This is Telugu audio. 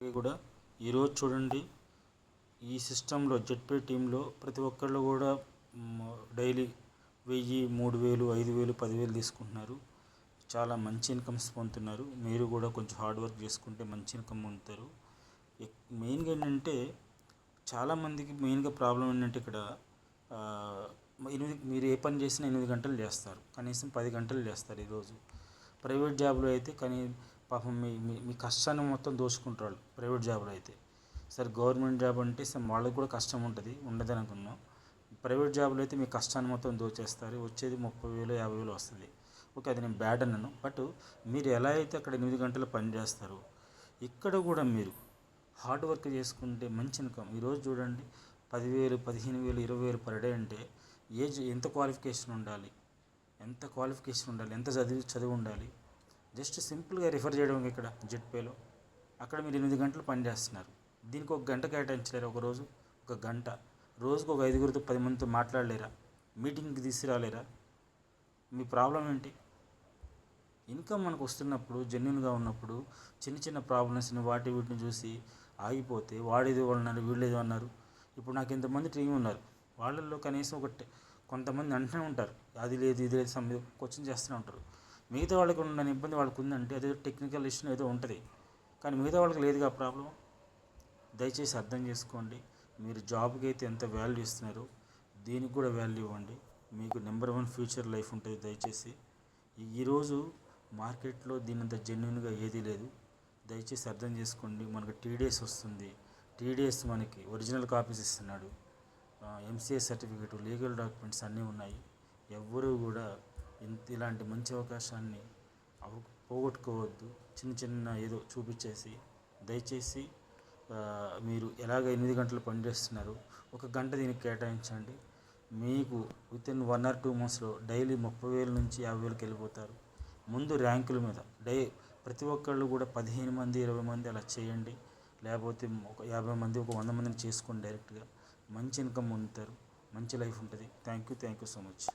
కూడా ఈరోజు చూడండి, ఈ సిస్టంలో జెడ్పీ టీంలో ప్రతి ఒక్కళ్ళు కూడా డైలీ 1000, 3000, 5000, 10,000 తీసుకుంటున్నారు. చాలా మంచి ఇన్కమ్స్ పొందుతున్నారు. మీరు కూడా కొంచెం హార్డ్ వర్క్ చేసుకుంటే మంచి ఇన్కమ్ పొందుతారు. మెయిన్గా ఏంటంటే చాలామందికి మెయిన్గా ప్రాబ్లం ఏంటంటే ఇక్కడ మీరు ఏ పని చేసినా 8 గంటలు చేస్తారు, కనీసం 10 గంటలు చేస్తారు ఈరోజు. ప్రైవేట్ జాబ్లో అయితే పాపం మీ కష్టాన్ని మొత్తం దోచుకుంటారు ప్రైవేట్ జాబ్లో అయితే. సరే గవర్నమెంట్ జాబ్ అంటే వాళ్ళకి కూడా కష్టం ఉంటుంది, ఉండదు అనుకున్నాం. ప్రైవేట్ జాబ్లో అయితే మీ కష్టాన్ని మొత్తం దోచేస్తారు, వచ్చేది 30,000, 50,000 వస్తుంది. ఓకే, అది నేను బ్యాడ్ అన్నాను. బట్ మీరు ఎలా అయితే అక్కడ 8 గంటలు పని చేస్తారో ఇక్కడ కూడా మీరు హార్డ్ వర్క్ చేసుకుంటే మంచి ఇన్కమ్. ఈరోజు చూడండి, 10,000, 15,000, 20,000 పర్ డే అంటే ఎంత క్వాలిఫికేషన్ ఉండాలి, ఎంత చదివి ఉండాలి. జస్ట్ సింపుల్గా రిఫర్ చేయడం ఇక్కడ జెడ్పేలో. అక్కడ మీరు 8 గంటలు పని చేస్తున్నారు, దీనికి ఒక గంట కేటాయించలేరా? ఒక గంట రోజుకు ఒక 5గురితో 10 మందితో మాట్లాడలేరా? మీటింగ్కి తీసుకురాలేరా? మీ ప్రాబ్లం ఏంటి? ఇన్కమ్ మనకు వస్తున్నప్పుడు, జెన్యున్గా ఉన్నప్పుడు చిన్న చిన్న ప్రాబ్లమ్స్ని వీటిని చూసి ఆగిపోతే వాడేదో అన్నారు, వీళ్ళేదో అన్నారు. ఇప్పుడు నాకు ఇంతమంది టీం ఉన్నారు, వాళ్ళల్లో కనీసం కొంతమంది అంటూనే ఉంటారు, అది లేదు ఇది లేదు, క్వశ్చన్ చేస్తూనే ఉంటారు. మిగతా వాళ్ళకి ఉన్న ఇబ్బంది వాళ్ళకు ఉందంటే అదే టెక్నికల్ ఇష్యూ ఏదో ఉంటుంది, కానీ మిగతా వాళ్ళకి లేదుగా ప్రాబ్లం. దయచేసి అర్థం చేసుకోండి. మీరు జాబ్కి అయితే ఎంత వాల్యూ ఇస్తున్నారో దీనికి కూడా వాల్యూ ఇవ్వండి. మీకు నెంబర్ 1 ఫ్యూచర్ లైఫ్ ఉంటుంది. దయచేసి ఈరోజు మార్కెట్లో దీనంత జెన్యున్గా ఏదీ లేదు. దయచేసి అర్థం చేసుకోండి. మనకు టీడీఎస్ వస్తుంది, టీడీఎస్ మనకి ఒరిజినల్ కాపీస్ ఇస్తున్నాడు, ఎంసీఏ సర్టిఫికేట్, లీగల్ డాక్యుమెంట్స్ అన్నీ ఉన్నాయి. ఎవ్వరూ కూడా ఇలాంటి మంచి అవకాశాన్ని పోగొట్టుకోవద్దు. చిన్న ఏదో చూపించేసి. దయచేసి మీరు ఎలాగ 8 గంటలు పనిచేస్తున్నారు, ఒక గంట దీనికి కేటాయించండి. మీకు వితిన్ 1 or 2 monthsలో డైలీ 30,000 నుంచి 50,000కి వెళ్ళిపోతారు. ముందు ర్యాంకుల మీద ప్రతి ఒక్కళ్ళు కూడా 15 మంది, 20 మంది అలా చేయండి. లేకపోతే ఒక 50 మంది, ఒక 100 మందిని చేసుకోండి. డైరెక్ట్గా మంచి ఇన్కమ్ పొందుతారు, మంచి లైఫ్ ఉంటుంది. Thank you so much.